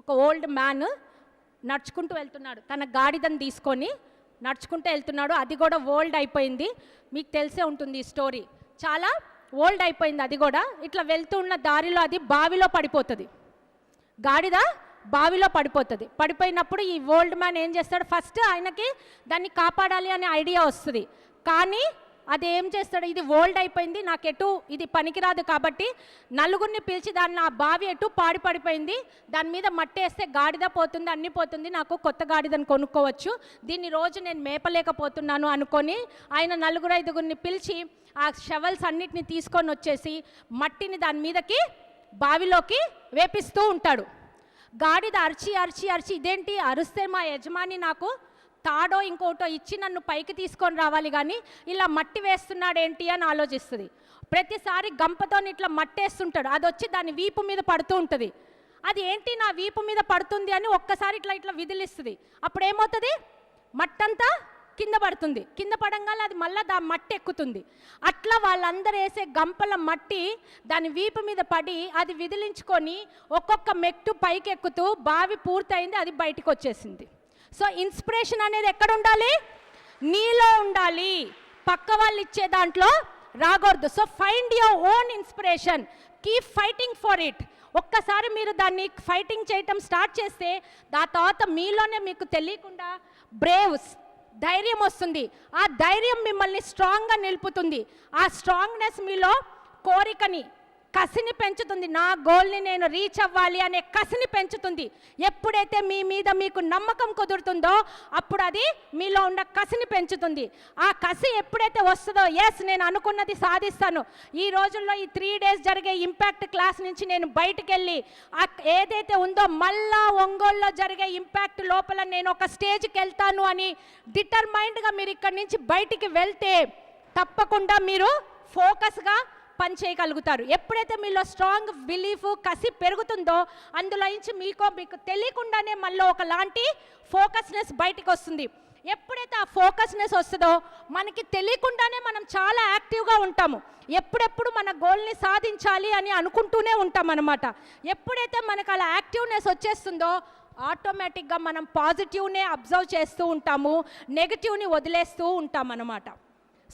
ఒక old man నడుచుకుంటూ వెళ్తున్నాడు, తన గాడిదని తీసుకొని నడుచుకుంటూ వెళ్తున్నాడు. అది కూడా ఓల్డ్ అయిపోయింది, మీకు తెలిసే ఉంటుంది ఈ స్టోరీ. చాలా ఓల్డ్ అయిపోయింది అది కూడా. ఇట్లా వెళ్తూ ఉన్న దారిలో అది బావిలో పడిపోతుంది. గాడిద బావిలో పడిపోతుంది. పడిపోయినప్పుడు ఈ ఓల్డ్ మ్యాన్ ఏం చేస్తాడు, ఫస్ట్ ఆయనకి దాన్ని కాపాడాలి అనే ఐడియా వస్తుంది. కానీ అది ఏం చేస్తాడు, ఇది ఓల్డ్ అయిపోయింది, నాకు ఎటు ఇది పనికిరాదు కాబట్టి నలుగురిని పిలిచి దాన్ని ఆ బావి ఎటు పడిపోయింది, దాని మీద మట్టి వేస్తే గాడిద పోతుంది, అన్నీ పోతుంది, నాకు కొత్త గాడిదని కొనుక్కోవచ్చు, దీన్ని రోజు నేను మేపలేకపోతున్నాను అనుకొని ఆయన 4-5 పిలిచి ఆ షవల్స్ అన్నిటిని తీసుకొని వచ్చేసి మట్టిని దాని మీదకి బావిలోకి వేపిస్తూ ఉంటాడు. గాడిద అరిచి అరిచి అరిచి ఇదేంటి అరిస్తే మా యజమాని నాకు తాడో ఇంకోటో ఇచ్చి నన్ను పైకి తీసుకొని రావాలి కానీ ఇలా మట్టి వేస్తున్నాడేంటి అని ఆలోచిస్తుంది. ప్రతిసారి గంపతో ఇట్లా మట్టేస్తుంటాడు, అది వచ్చి దాని వీపు మీద పడుతూ ఉంటుంది. అది ఏంటి నా వీపు మీద పడుతుంది అని ఒక్కసారి ఇట్లా ఇట్లా విదిలిస్తుంది. అప్పుడు ఏమవుతుంది, మట్టంతా కింద పడుతుంది. కింద పడంగానే అది మళ్ళీ దాని మట్టి ఎక్కుతుంది. అట్లా వాళ్ళందరూ వేసే గంపల మట్టి దాని వీపు మీద పడి అది విదిలించుకొని ఒక్కొక్క మెట్టు పైకి ఎక్కుతూ బావి పూర్తయింది, అది బయటకు వచ్చేసింది. సో ఇన్స్పిరేషన్ అనేది ఎక్కడ ఉండాలి, నీలో ఉండాలి, పక్క వాళ్ళు ఇచ్చే దాంట్లో రాకూడదు. So find your own inspiration, keep fighting for it. ఒక్కసారి మీరు దాన్ని ఫైటింగ్ చేయటం స్టార్ట్ చేస్తే ఆ తర్వాత మీలోనే మీకు తెలియకుండా ధైర్యం వస్తుంది. ఆ ధైర్యం మిమ్మల్ని స్ట్రాంగ్గా నిలుపుతుంది. ఆ స్ట్రాంగ్నెస్ మీలో కోరికని, కసిని పెంచుతుంది. నా గోల్ని నేను రీచ్ అవ్వాలి అనే కసిని పెంచుతుంది. ఎప్పుడైతే మీ మీద మీకు నమ్మకం కుదురుతుందో అప్పుడు అది మీలో ఉన్న కసిని పెంచుతుంది. ఆ కసి ఎప్పుడైతే వస్తుందో, ఎస్ నేను అనుకున్నది సాధిస్తాను, ఈ రోజుల్లో ఈ 3 days జరిగే ఇంపాక్ట్ క్లాస్ నుంచి నేను బయటకు వెళ్ళి ఏదైతే ఉందో మళ్ళా ఒంగోలులో జరిగే ఇంపాక్ట్ లోపల నేను ఒక స్టేజ్కి వెళ్తాను అని డిటర్మైండ్గా మీరు ఇక్కడి నుంచి బయటికి వెళ్తే తప్పకుండా మీరు ఫోకస్గా పని చేయగలుగుతారు. ఎప్పుడైతే మీలో స్ట్రాంగ్ బిలీఫ్ కసి పెరుగుతుందో అందులో నుంచి మీకు తెలియకుండానే మళ్ళీ ఒకలాంటి ఫోకస్నెస్ బయటికి వస్తుంది. ఎప్పుడైతే ఆ ఫోకస్నెస్ వస్తుందో మనకి తెలియకుండానే మనం చాలా యాక్టివ్గా ఉంటాము. ఎప్పుడెప్పుడు మన గోల్ని సాధించాలి అని అనుకుంటూనే ఉంటాం అన్నమాట. ఎప్పుడైతే మనకు అలా యాక్టివ్నెస్ వచ్చేస్తుందో ఆటోమేటిక్గా మనం పాజిటివ్నే అబ్జర్వ్ చేస్తూ ఉంటాము, నెగిటివ్ని వదిలేస్తూ ఉంటాం అన్నమాట.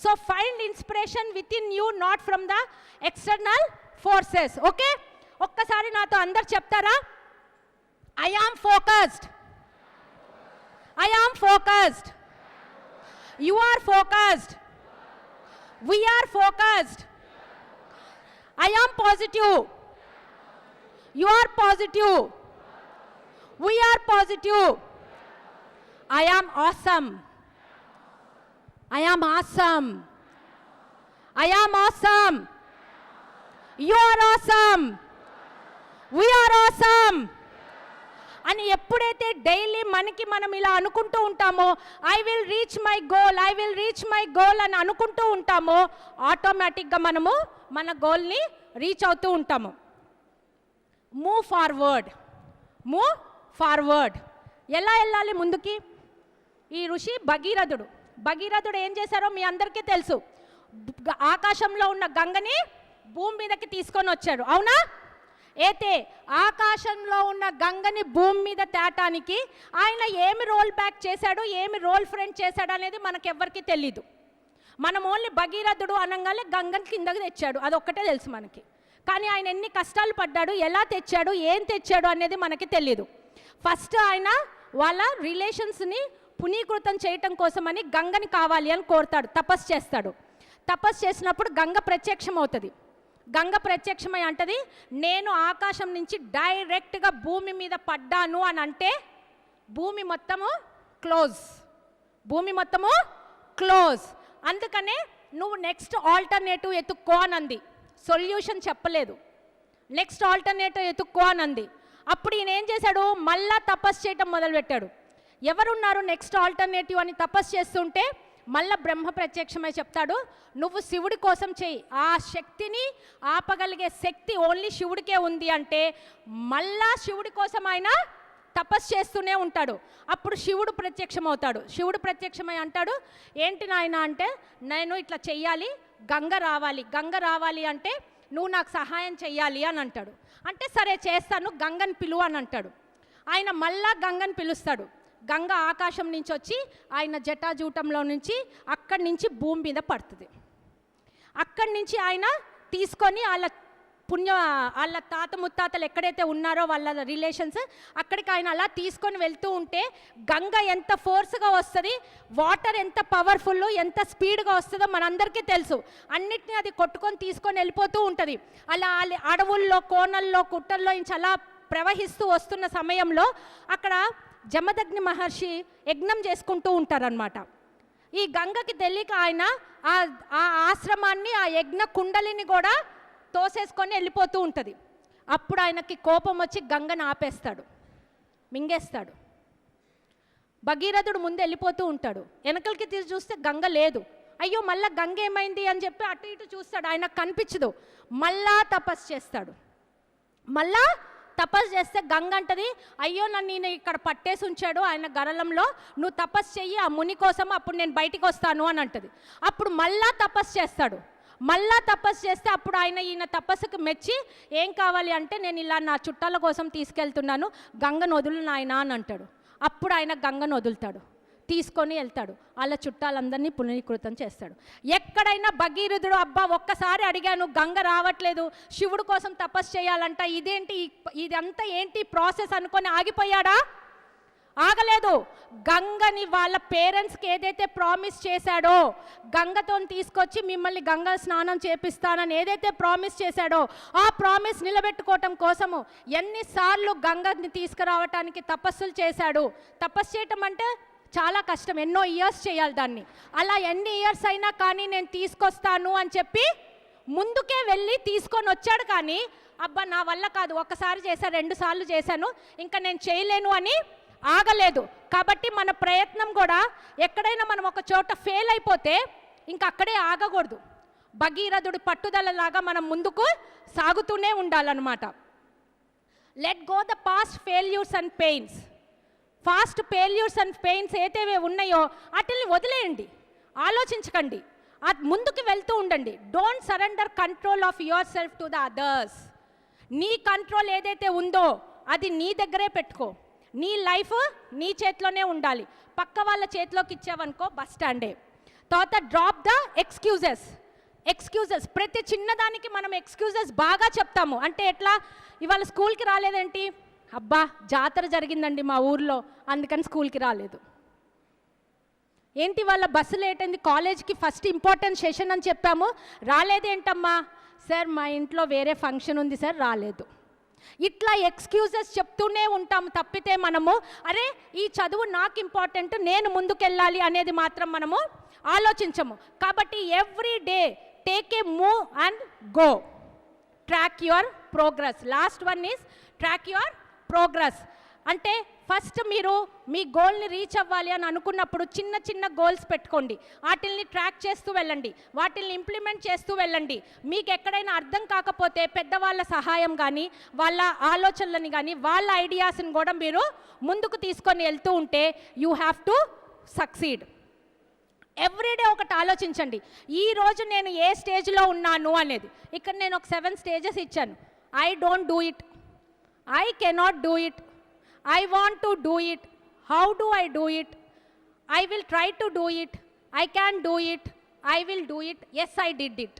So find inspiration within you, not from the external forces. Okay? ఒక్కసారి నాతో అందరు చెప్తారా, I am focused. I am focused. You are focused. We are focused. I am positive. You are positive. We are positive. I am awesome. I am awesome. I am awesome. You are awesome. We are awesome అని ఎప్పుడైతే daily మనం ఇలా అనుకుంటూ ఉంటామో, I will reach my goal అని అనుకుంటూ ఉంటామో, ఆటోమేటిక్గా మనము మన గోల్ని రీచ్ అవుతూ ఉంటాము. Move forward. ఎలా వెళ్ళాలి ముందుకి? ఈ ఋషి భగీరథుడు ఏం చేశారో మీ అందరికీ తెలుసు. ఆకాశంలో ఉన్న గంగని భూమి మీదకి తీసుకొని వచ్చాడు, అవునా? అయితే ఆకాశంలో ఉన్న గంగని భూమి మీద తేటానికి ఆయన ఏమి రోల్ బ్యాక్ చేశాడు, ఏమి రోల్ ఫ్రంట్ చేశాడు అనేది మనకెవ్వరికి తెలీదు. మనం ఓన్లీ భగీరథుడు అనగానే గంగని కిందకి తెచ్చాడు, అదొక్కటే తెలుసు మనకి. కానీ ఆయన ఎన్ని కష్టాలు పడ్డాడు, ఎలా తెచ్చాడు, ఏం తెచ్చాడు అనేది మనకి తెలీదు. ఫస్ట్ ఆయన వాళ్ళ రిలేషన్స్ని పునీకృతం చేయటం కోసమని గంగని కావాలి అని కోరుతాడు, తపస్సు చేస్తాడు. తపస్సు చేసినప్పుడు గంగ ప్రత్యక్షం అవుతుంది. గంగ ప్రత్యక్షమై అంటది, నేను ఆకాశం నుంచి డైరెక్ట్గా భూమి మీద పడ్డాను అని అంటే భూమి మొత్తము క్లోజ్. అందుకనే నువ్వు నెక్స్ట్ ఆల్టర్నేటివ్ ఎత్తుక్కో అని అంది. సొల్యూషన్ చెప్పలేదు, నెక్స్ట్ ఆల్టర్నేటివ్ ఎత్తుక్కో అని అంది. అప్పుడు ఈయన ఏం చేశాడు, మళ్ళా తపస్సు చేయటం మొదలుపెట్టాడు. ఎవరున్నారు నెక్స్ట్ ఆల్టర్నేటివ్ అని తపస్సు చేస్తుంటే మళ్ళా బ్రహ్మ ప్రత్యక్షమై చెప్తాడు, నువ్వు శివుడి కోసం చెయ్యి, ఆ శక్తిని ఆపగలిగే శక్తి ఓన్లీ శివుడికే ఉంది అంటే మళ్ళా శివుడి కోసం ఆయన తపస్సు చేస్తూనే ఉంటాడు. అప్పుడు శివుడు ప్రత్యక్షమవుతాడు. శివుడు ప్రత్యక్షమై అంటాడు, ఏంటి నాయన అంటే, నేను ఇట్లా చెయ్యాలి, గంగ రావాలి అంటే నువ్వు నాకు సహాయం చెయ్యాలి అని అంటాడు. అంటే సరే చేస్తాను, గంగని పిలువు అని అంటాడు. ఆయన మళ్ళా గంగని పిలుస్తాడు. గంగ ఆకాశం నుంచి వచ్చి ఆయన జటాజూటంలో నుంచి అక్కడి నుంచి భూమి మీద పడుతుంది. అక్కడి నుంచి ఆయన తీసుకొని వాళ్ళ తాత ముత్తాతలు ఎక్కడైతే ఉన్నారో వాళ్ళ రిలేషన్స్ అక్కడికి ఆయన అలా తీసుకొని వెళ్తూ ఉంటే గంగ ఎంత ఫోర్స్గా వస్తుంది, వాటర్ ఎంత పవర్ఫుల్, ఎంత స్పీడ్గా వస్తుందో మనందరికీ తెలుసు. అన్నిటినీ అది కొట్టుకొని తీసుకొని వెళ్ళిపోతూ ఉంటుంది. అలా అడవుల్లో, కోనల్లో, కుట్టల్లో నుంచి అలా ప్రవహిస్తూ వస్తున్న సమయంలో అక్కడ జమదగ్ని మహర్షి యజ్ఞం చేసుకుంటూ ఉంటారనమాట. ఈ గంగకి తెలియక ఆయన ఆ ఆశ్రమాన్ని, ఆ యజ్ఞ కుండలిని కూడా తోసేసుకొని వెళ్ళిపోతూ ఉంటుంది. అప్పుడు ఆయనకి కోపం వచ్చి గంగను ఆపేస్తాడు, మింగేస్తాడు. భగీరథుడు ముందు వెళ్ళిపోతూ ఉంటాడు, వెనకలికి తీసి చూస్తే గంగ లేదు. అయ్యో మళ్ళా గంగ ఏమైంది అని చెప్పి అటు ఇటు చూస్తాడు, ఆయనకు కనిపించదు. మళ్ళా తపస్సు చేస్తాడు. మళ్ళా తపస్సు చేస్తే గంగ అంటది, అయ్యో నన్ను నేను ఇక్కడ పట్టేసి ఉంచాడు ఆయన గరళంలో, నువ్వు తపస్సు చెయ్యి ఆ ముని కోసం, అప్పుడు నేను బయటికి వస్తాను అని అంటది. అప్పుడు మళ్ళా తపస్సు చేస్తాడు. మళ్ళా తపస్సు చేస్తే అప్పుడు ఈయన తపస్సుకు మెచ్చి ఏం కావాలి అంటే, నేను ఇలా నా చుట్టాల కోసం తీసుకెళ్తున్నాను, గంగను వదులు నాయనా అని అంటాడు. అప్పుడు ఆయన గంగను వదులుతాడు, తీసుకొని వెళ్తాడు, వాళ్ళ చుట్టాలందరినీ పునీకృతం చేస్తాడు. ఎక్కడైనా భగీరథుడు అబ్బా ఒక్కసారి అడిగాను గంగ రావట్లేదు, శివుడు కోసం తపస్సు చేయాలంట, ఇదంతా ఏంటి ప్రాసెస్ అనుకొని ఆగిపోయాడా? ఆగలేదు. గంగని వాళ్ళ పేరెంట్స్కి ఏదైతే ప్రామిస్ చేశాడో, గంగతో తీసుకొచ్చి మిమ్మల్ని గంగా స్నానం చేపిస్తానని ఏదైతే ప్రామిస్ చేశాడో ఆ ప్రామిస్ నిలబెట్టుకోవటం కోసము ఎన్నిసార్లు గంగని తీసుకురావటానికి తపస్సులు చేశాడు. తపస్సు చేయటం అంటే చాలా కష్టం, ఎన్నో ఇయర్స్ చేయాలి దాన్ని. అలా ఎన్ని ఇయర్స్ అయినా కానీ నేను తీసుకొస్తాను అని చెప్పి ముందుకే వెళ్ళి తీసుకొని వచ్చాడు. కానీ అబ్బా నా వల్ల కాదు, ఒక్కసారి చేశాను, 2 సార్లు చేశాను, ఇంకా నేను చేయలేను అని ఆగలేదు. కాబట్టి మన ప్రయత్నం కూడా ఎక్కడైనా మనం ఒక చోట ఫెయిల్ అయిపోతే ఇంకా అక్కడే ఆగకూడదు. భగీరథుడి పట్టుదలలాగా మనం ముందుకు సాగుతూనే ఉండాలన్నమాట. Let go the past failures and pains. Past failures and pains ఏతేవే ఉన్నాయో వాటిని వదిలేయండి, ఆలోచించకండి, ముందుకు వెళ్తూ ఉండండి. Don't surrender control of yourself to the others. నీ కంట్రోల్ ఏదైతే ఉందో అది నీ దగ్గరే పెట్టుకో. నీ లైఫ్ నీ చేతిలోనే ఉండాలి. పక్క వాళ్ళ చేతిలోకి ఇచ్చావనుకో బస్ స్టాండే. తర్వాత డ్రాప్ ద ఎక్స్క్యూజెస్. ప్రతి చిన్నదానికి మనం ఎక్స్క్యూజెస్ బాగా చెప్తాము. అంటే ఎట్లా, ఇవాళ స్కూల్కి రాలేదేంటి, అబ్బా జాతర జరిగిందండి మా ఊర్లో అందుకని స్కూల్కి రాలేదు. ఏంటి వాళ్ళ బస్సు లేట్ అయింది, కాలేజ్కి ఫస్ట్ ఇంపార్టెంట్ సెషన్ అని చెప్పాము, రాలేదేంటమ్మా, సార్ మా ఇంట్లో వేరే ఫంక్షన్ ఉంది సార్ రాలేదు. ఇట్లా ఎక్స్క్యూజెస్ చెప్తూనే ఉంటాము తప్పితే మనము అరే ఈ చదువు నాకు ఇంపార్టెంట్, నేను ముందుకెళ్ళాలి అనేది మాత్రం మనము ఆలోచించము. కాబట్టి every day take a move and go, track your progress. Last one is track your progress. అంటే ఫస్ట్ మీరు మీ గోల్ని రీచ్ అవ్వాలి అని అనుకున్నప్పుడు చిన్న చిన్న గోల్స్ పెట్టుకోండి, వాటిల్ని ట్రాక్ చేస్తూ వెళ్ళండి, వాటిల్ని ఇంప్లిమెంట్ చేస్తూ వెళ్ళండి. మీకు ఎక్కడైనా అర్థం కాకపోతే పెద్దవాళ్ళ సహాయం కానీ వాళ్ళ ఆలోచనలని కానీ వాళ్ళ ఐడియాస్ని కూడా మీరు ముందుకు తీసుకొని వెళ్తూ ఉంటే you have to succeed. Everyday ఒకటి ఆలోచించండి, ఈరోజు నేను ఏ స్టేజ్లో ఉన్నాను అనేది. ఇక్కడ నేను ఒక 7 స్టేజెస్ ఇచ్చాను. I don't do it, I cannot do it, I want to do it, how do I do it, I will try to do it, I can do it, I will do it, yes I did it.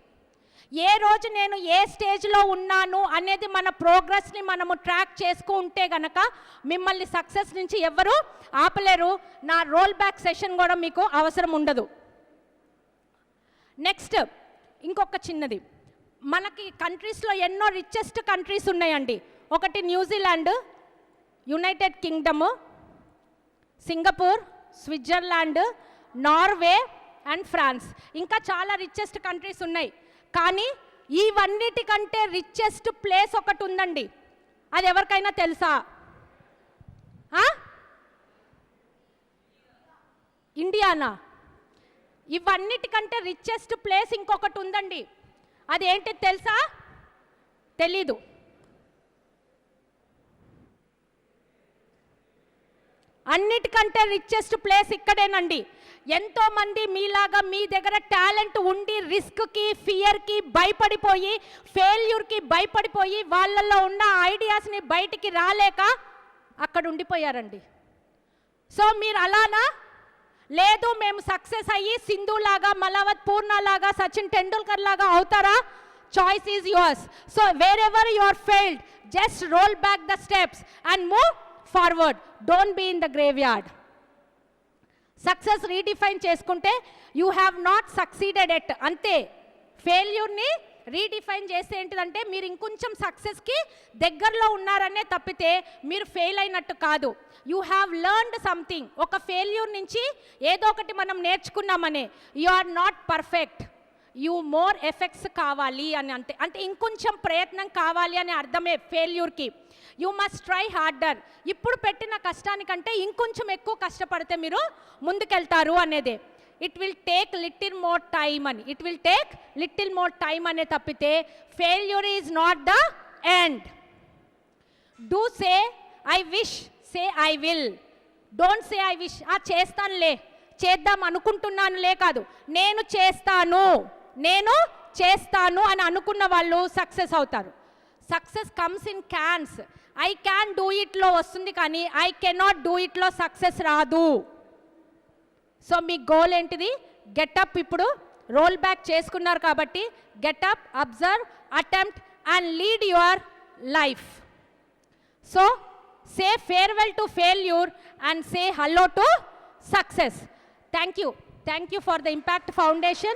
ఏ రోజు నేను ఏ స్టేజ్లో ఉన్నాను అనేది మన ప్రోగ్రెస్ని మనము track చేసుకుంటే గనక మిమ్మల్ని సక్సెస్ నుంచి ఎవరు ఆపలేరు. నా రోల్ బ్యాక్ సెషన్ కూడా మీకు అవసరం ఉండదు. నెక్స్ట్ ఇంకొక చిన్నది, మనకి కంట్రీస్లో ఎన్నో రిచెస్ట్ కంట్రీస్ ఉన్నాయండి. ఒకటి New Zealand, United Kingdom, Singapore, Switzerland, Norway and France. ఇంకా చాలా రిచెస్ట్ కంట్రీస్ ఉన్నాయి. కానీ ఇవన్నిటికంటే రిచెస్ట్ ప్లేస్ ఒకటి ఉందండి. అది ఎవరికైనా తెలుసా? ఇండియానా? ఇవన్నిటికంటే రిచెస్ట్ ప్లేస్ ఇంకొకటి ఉందండి. అదేంటి తెలుసా? తెలీదు. అన్నిటికంటే రిచెస్ట్ ప్లేస్ ఇక్కడేనండి. ఎంతోమంది మీలాగా మీ దగ్గర టాలెంట్ ఉండి రిస్క్కి, ఫియర్కి భయపడిపోయి, ఫెయిల్యూర్కి భయపడిపోయి, వాళ్ళల్లో ఉన్న ఐడియాస్ని బయటికి రాలేక అక్కడ ఉండిపోయారండి. సో మీరు అలానా? లేదు మేము సక్సెస్ అయ్యి సింధు లాగా, మలవత్ పూర్ణ లాగా, సచిన్ టెండూల్కర్ లాగా అవుతారా? Choice is yours. So wherever you are failed, just roll back the steps and move forward. Don't be in the graveyard. Success redefine చేసుకుంటే you have not succeeded at, అంతే. ఫెయిల్యూర్ని రీడిఫైన్ చేస్తే ఏంటిదంటే మీరు ఇంకొంచెం సక్సెస్కి దగ్గరలో ఉన్నారనే తప్పితే మీరు ఫెయిల్ అయినట్టు కాదు. You have learned something. ఒక ఫెయిల్యూర్ నుంచి ఏదో ఒకటి మనం నేర్చుకున్నామనే. You are not perfect, you more effects కావాలి అని, అంటే అంటే ఇంకొంచెం ప్రయత్నం కావాలి అనే అర్థమే ఫెయిల్యూర్కి. You must try harder. ఇప్పుడు పెట్టిన కష్టానికంటే ఇంకొంచెం ఎక్కువ కష్టపడితే మీరు ముందుకెళ్తారు అనేదే. It will take little more time అని, it will take little more time అనే తప్పితే failure is not the end. Do say I wish, say I will. Don't say I wish, చేస్తానులే, చేద్దాం అనుకుంటున్నానులే కాదు, నేను చేస్తాను, నేను చేస్తాను అని అనుకున్న వాళ్ళు సక్సెస్ అవుతారు. Success comes in cans. I can do ఇట్లో వస్తుంది కానీ ఐ కెనాట్ డూ ఇట్లో సక్సెస్ రాదు. సో మీ గోల్ ఏంటిది? గెటప్. ఇప్పుడు రోల్ బ్యాక్ చేసుకున్నారు కాబట్టి getup, observe, attempt and lead your life. So say farewell to failure and say hello to success. Thank you for the Impact Foundation.